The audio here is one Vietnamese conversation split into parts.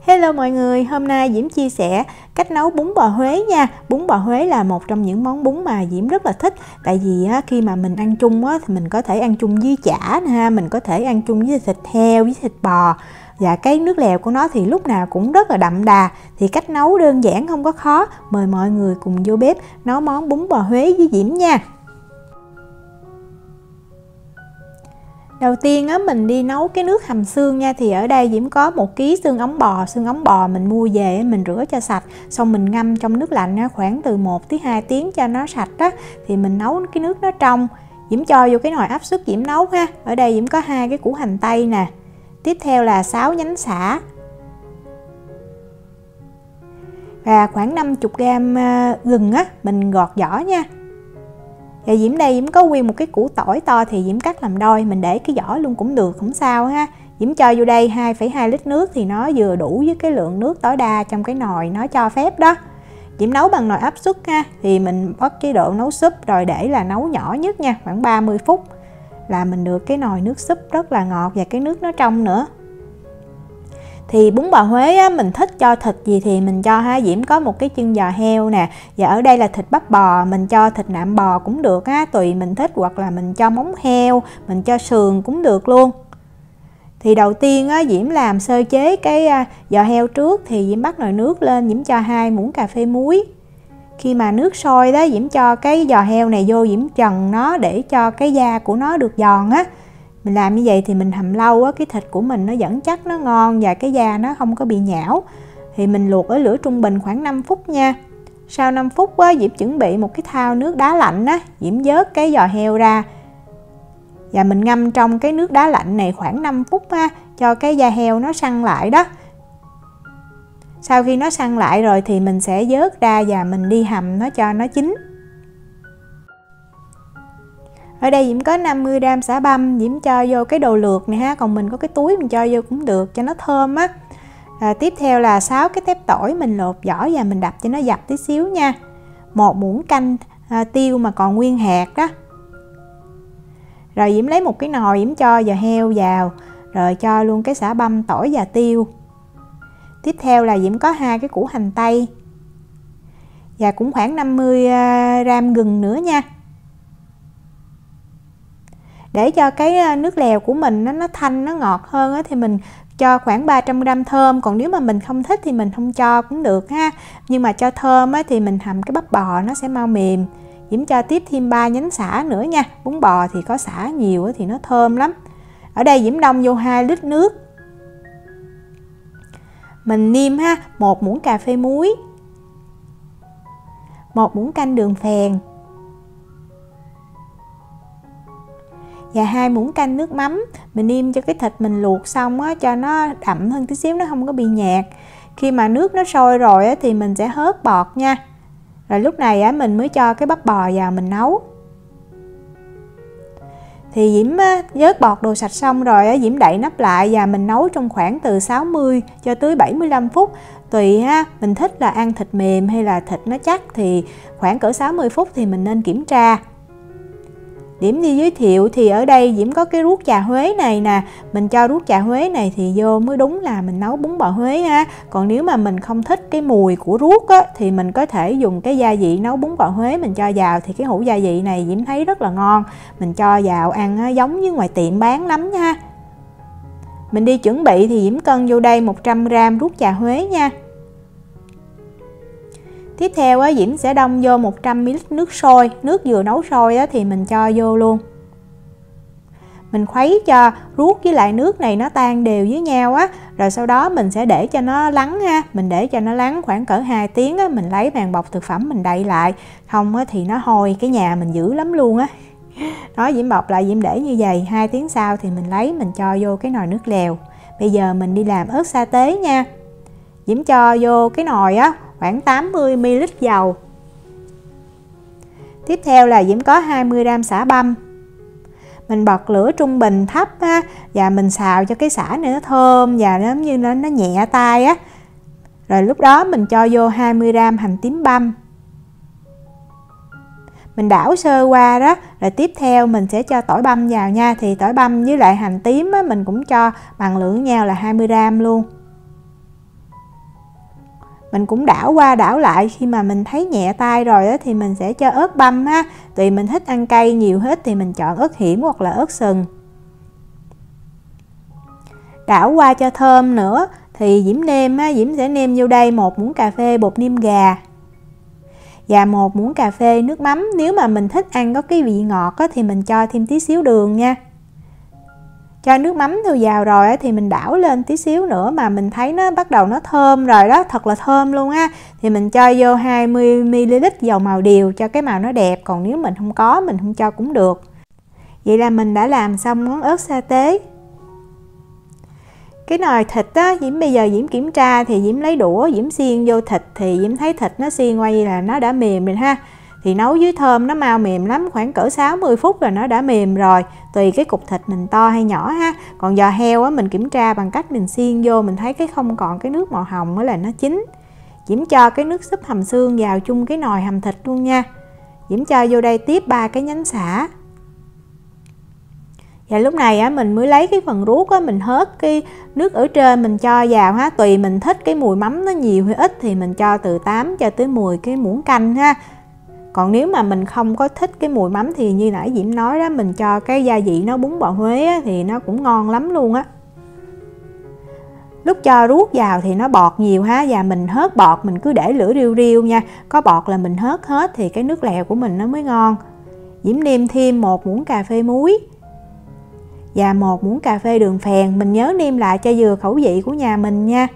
Hello mọi người, hôm nay Diễm chia sẻ cách nấu bún bò Huế nha. Bún bò Huế là một trong những món bún mà Diễm rất là thích. Tại vì khi mà mình ăn chung thì mình có thể ăn chung với chả ha, mình có thể ăn chung với thịt heo, với thịt bò. Và cái nước lèo của nó thì lúc nào cũng rất là đậm đà. Thì cách nấu đơn giản không có khó. Mời mọi người cùng vô bếp nấu món bún bò Huế với Diễm nha. Đầu tiên mình đi nấu cái nước hầm xương nha. Thì ở đây Diễm có 1 kg xương ống bò. Xương ống bò mình mua về mình rửa cho sạch, xong mình ngâm trong nước lạnh khoảng từ 1 tới 2 tiếng cho nó sạch đó. Thì mình nấu cái nước nó trong. Diễm cho vô cái nồi áp suất Diễm nấu ha. Ở đây Diễm có 2 cái củ hành tây nè. Tiếp theo là 6 nhánh sả. Và khoảng 50g gừng mình gọt vỏ nha. Và Diễm đây Diễm có nguyên một cái củ tỏi to thì Diễm cắt làm đôi, mình để cái vỏ luôn cũng được, không sao ha. Diễm cho vô đây 2,2 lít nước thì nó vừa đủ với cái lượng nước tối đa trong cái nồi nó cho phép đó. Diễm nấu bằng nồi áp suất ha, thì mình bắt chế độ nấu súp rồi để là nấu nhỏ nhất nha, khoảng 30 phút là mình được cái nồi nước súp rất là ngọt và cái nước nó trong nữa. Thì bún bò Huế mình thích cho thịt gì thì mình cho ha. Diễm có một cái chân giò heo nè, và ở đây là thịt bắp bò, mình cho thịt nạm bò cũng được tùy mình thích, hoặc là mình cho móng heo, mình cho sườn cũng được luôn. Thì đầu tiên Diễm làm sơ chế cái giò heo trước. Thì Diễm bắt nồi nước lên, Diễm cho 2 muỗng cà phê muối. Khi mà nước sôi đó, Diễm cho cái giò heo này vô, Diễm trần nó để cho cái da của nó được giòn Mình làm như vậy thì mình hầm lâu cái thịt của mình nó vẫn chắc, nó ngon và cái da nó không có bị nhão. Thì mình luộc ở lửa trung bình khoảng 5 phút nha. Sau 5 phút Diễm chuẩn bị một cái thau nước đá lạnh Diễm vớt cái giò heo ra và mình ngâm trong cái nước đá lạnh này khoảng 5 phút cho cái da heo nó săn lại đó. Sau khi nó săn lại rồi thì mình sẽ vớt ra và mình đi hầm nó cho nó chín. Ở đây Diễm có 50g sả băm, Diễm cho vô cái đồ lược này còn mình có cái túi mình cho vô cũng được cho nó thơm tiếp theo là 6 cái tép tỏi mình lột vỏ và mình đập cho nó dập tí xíu nha. 1 muỗng canh tiêu mà còn nguyên hạt đó. Rồi Diễm lấy một cái nồi, Diễm cho giò heo vào, rồi cho luôn cái sả băm, tỏi và tiêu. Tiếp theo là Diễm có 2 cái củ hành tây và cũng khoảng 50g gừng nữa nha. Để cho cái nước lèo của mình nó thanh, nó ngọt hơn thì mình cho khoảng 300g thơm. Còn nếu mà mình không thích thì mình không cho cũng được ha. Nhưng mà cho thơm thì mình hầm cái bắp bò nó sẽ mau mềm. Diễm cho tiếp thêm 3 nhánh sả nữa nha. Bún bò thì có sả nhiều thì nó thơm lắm. Ở đây Diễm đông vô 2 lít nước. Mình nêm 1 muỗng cà phê muối, 1 muỗng canh đường phèn và 2 muỗng canh nước mắm. Mình nêm cho cái thịt mình luộc xong cho nó đậm hơn tí xíu, nó không có bị nhạt. Khi mà nước nó sôi rồi thì mình sẽ hớt bọt nha. Rồi lúc này mình mới cho cái bắp bò vào mình nấu. Thì Diễm vớt bọt đồ sạch xong rồi Diễm đậy nắp lại và mình nấu trong khoảng từ 60 cho tới 75 phút. Tùy mình thích là ăn thịt mềm hay là thịt nó chắc thì khoảng cỡ 60 phút thì mình nên kiểm tra. Diễm đi giới thiệu thì ở đây Diễm có cái ruốc chà Huế này nè. Mình cho ruốc chà Huế này thì vô mới đúng là mình nấu bún bò Huế Còn nếu mà mình không thích cái mùi của ruốc thì mình có thể dùng cái gia vị nấu bún bò Huế mình cho vào. Thì cái hũ gia vị này Diễm thấy rất là ngon. Mình cho vào ăn giống như ngoài tiệm bán lắm nha. Mình đi chuẩn bị thì Diễm cân vô đây 100g ruốc chà Huế nha. Tiếp theo Diễm sẽ đông vô 100ml nước sôi. Nước vừa nấu sôi thì mình cho vô luôn. Mình khuấy cho ruốc với lại nước này nó tan đều với nhau Rồi sau đó mình sẽ để cho nó lắng Mình để cho nó lắng khoảng cỡ 2 tiếng mình lấy màng bọc thực phẩm mình đậy lại. Không thì nó hôi cái nhà mình dữ lắm luôn Đó, Diễm bọc lại, Diễm để như vậy. 2 tiếng sau thì mình lấy, mình cho vô cái nồi nước lèo. Bây giờ mình đi làm ớt sa tế nha. Diễm cho vô cái nồi khoảng 80ml dầu. Tiếp theo là Diễm có 20g sả băm. Mình bật lửa trung bình thấp và mình xào cho cái sả này nó thơm và nó như nó nhẹ tay Rồi lúc đó mình cho vô 20g hành tím băm. Mình đảo sơ qua đó. Rồi tiếp theo mình sẽ cho tỏi băm vào nha. Thì tỏi băm với lại hành tím mình cũng cho bằng lượng nhau là 20g luôn. Mình cũng đảo qua đảo lại, khi mà mình thấy nhẹ tay rồi đó thì mình sẽ cho ớt băm ha. Tùy mình thích ăn cay nhiều hết thì mình chọn ớt hiểm hoặc là ớt sừng. Đảo qua cho thơm nữa thì Diễm nêm á, Diễm sẽ nêm vô đây 1 muỗng cà phê bột nêm gà và 1 muỗng cà phê nước mắm. Nếu mà mình thích ăn có cái vị ngọt á, thì mình cho thêm tí xíu đường nha. Cho nước mắm thôi vào rồi á, thì mình đảo lên tí xíu nữa mà mình thấy nó bắt đầu nó thơm rồi đó, thật là thơm luôn ha. Thì mình cho vô 20ml dầu màu điều cho cái màu nó đẹp, còn nếu mình không có mình không cho cũng được. Vậy là mình đã làm xong món ớt sa tế. Cái nồi thịt á, bây giờ Diễm kiểm tra thì Diễm lấy đũa Diễm xiên vô thịt thì Diễm thấy thịt nó xiên qua như là nó đã mềm rồi ha. Thì nấu với thơm nó mau mềm lắm, khoảng cỡ 60 phút là nó đã mềm rồi. Tùy cái cục thịt mình to hay nhỏ ha. Còn giò heo á, mình kiểm tra bằng cách mình xiên vô, mình thấy cái không còn cái nước màu hồng đó là nó chín. Diễm cho cái nước súp hầm xương vào chung cái nồi hầm thịt luôn nha. Diễm cho vô đây tiếp 3 cái nhánh sả. Và lúc này á, mình mới lấy cái phần ruốc á, mình hớt cái nước ở trên mình cho vào ha. Tùy mình thích cái mùi mắm nó nhiều hay ít thì mình cho từ 8 cho tới 10 cái muỗng canh ha. Còn nếu mà mình không có thích cái mùi mắm thì như nãy Diễm nói đó, mình cho cái gia vị nó bún bò Huế á, thì nó cũng ngon lắm luôn á. Lúc cho ruốc vào thì nó bọt nhiều ha, và mình hớt bọt mình cứ để lửa riu riu nha. Có bọt là mình hớt hết thì cái nước lèo của mình nó mới ngon. Diễm nêm thêm 1 muỗng cà phê muối và 1 muỗng cà phê đường phèn. Mình nhớ nêm lại cho vừa khẩu vị của nhà mình nha.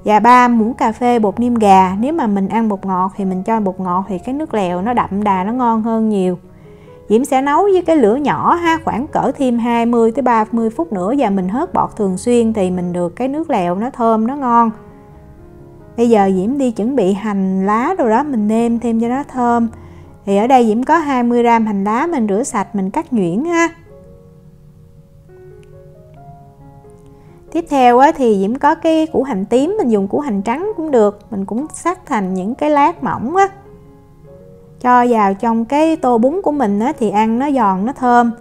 Và 3 muỗng cà phê bột nêm gà. Nếu mà mình ăn bột ngọt thì mình cho bột ngọt thì cái nước lèo nó đậm đà, nó ngon hơn nhiều. Diễm sẽ nấu với cái lửa nhỏ ha, khoảng cỡ thêm 20 tới 30 phút nữa và mình hớt bọt thường xuyên thì mình được cái nước lèo nó thơm, nó ngon. Bây giờ Diễm đi chuẩn bị hành lá rồi đó, mình nêm thêm cho nó thơm. Thì ở đây Diễm có 20g hành lá, mình rửa sạch mình cắt nhuyễn ha. Tiếp theo á, thì Diễm có cái củ hành tím, mình dùng củ hành trắng cũng được, mình cũng cắt thành những cái lát mỏng á. Cho vào trong cái tô bún của mình á, thì ăn nó giòn nó thơm.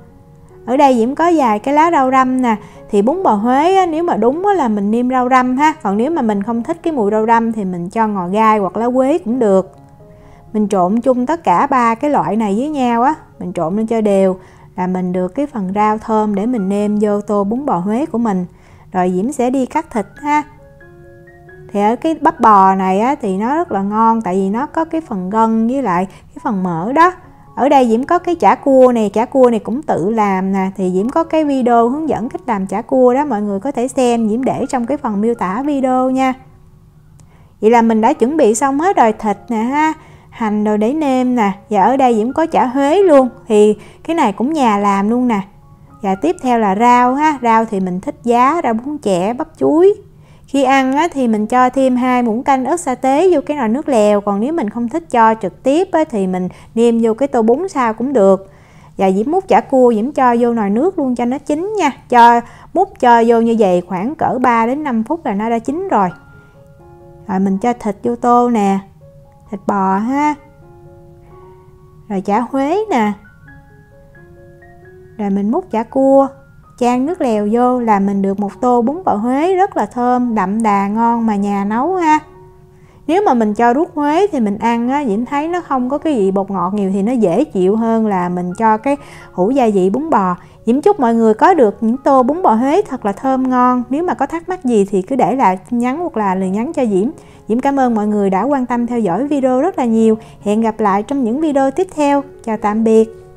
Ở đây Diễm có vài cái lá rau răm nè. Thì bún bò Huế á, nếu mà đúng á, là mình nêm rau răm ha. Còn nếu mà mình không thích cái mùi rau răm thì mình cho ngò gai hoặc lá quế cũng được. Mình trộn chung tất cả 3 cái loại này với nhau á, mình trộn lên cho đều là mình được cái phần rau thơm để mình nêm vô tô bún bò Huế của mình. Rồi Diễm sẽ đi cắt thịt ha. Thì ở cái bắp bò này á, thì nó rất là ngon, tại vì nó có cái phần gân với lại cái phần mỡ đó. Ở đây Diễm có cái chả cua này cũng tự làm nè. Thì Diễm có cái video hướng dẫn cách làm chả cua đó, mọi người có thể xem, Diễm để trong cái phần miêu tả video nha. Vậy là mình đã chuẩn bị xong hết rồi, thịt nè ha, hành rồi để nêm nè. Và ở đây Diễm có chả Huế luôn, thì cái này cũng nhà làm luôn nè. Và tiếp theo là rau ha, rau thì mình thích giá, rau bún chẻ, bắp chuối. Khi ăn á, thì mình cho thêm 2 muỗng canh ớt sa tế vô cái nồi nước lèo. Còn nếu mình không thích cho trực tiếp á, thì mình nêm vô cái tô bún sao cũng được. Và Diễm múc chả cua Diễm cho vô nồi nước luôn cho nó chín nha. Múc cho vô như vậy khoảng cỡ 3 đến 5 phút là nó đã chín rồi. Rồi mình cho thịt vô tô nè, thịt bò ha, rồi chả Huế nè. Rồi mình múc chả cua, chan nước lèo vô là mình được một tô bún bò Huế rất là thơm, đậm đà, ngon mà nhà nấu ha. Nếu mà mình cho ruốc Huế thì mình ăn á, Diễm thấy nó không có cái vị bột ngọt nhiều thì nó dễ chịu hơn là mình cho cái hũ gia vị bún bò. Diễm chúc mọi người có được những tô bún bò Huế thật là thơm ngon. Nếu mà có thắc mắc gì thì cứ để lại tin nhắn hoặc là lời nhắn cho Diễm. Diễm cảm ơn mọi người đã quan tâm theo dõi video rất là nhiều. Hẹn gặp lại trong những video tiếp theo. Chào tạm biệt.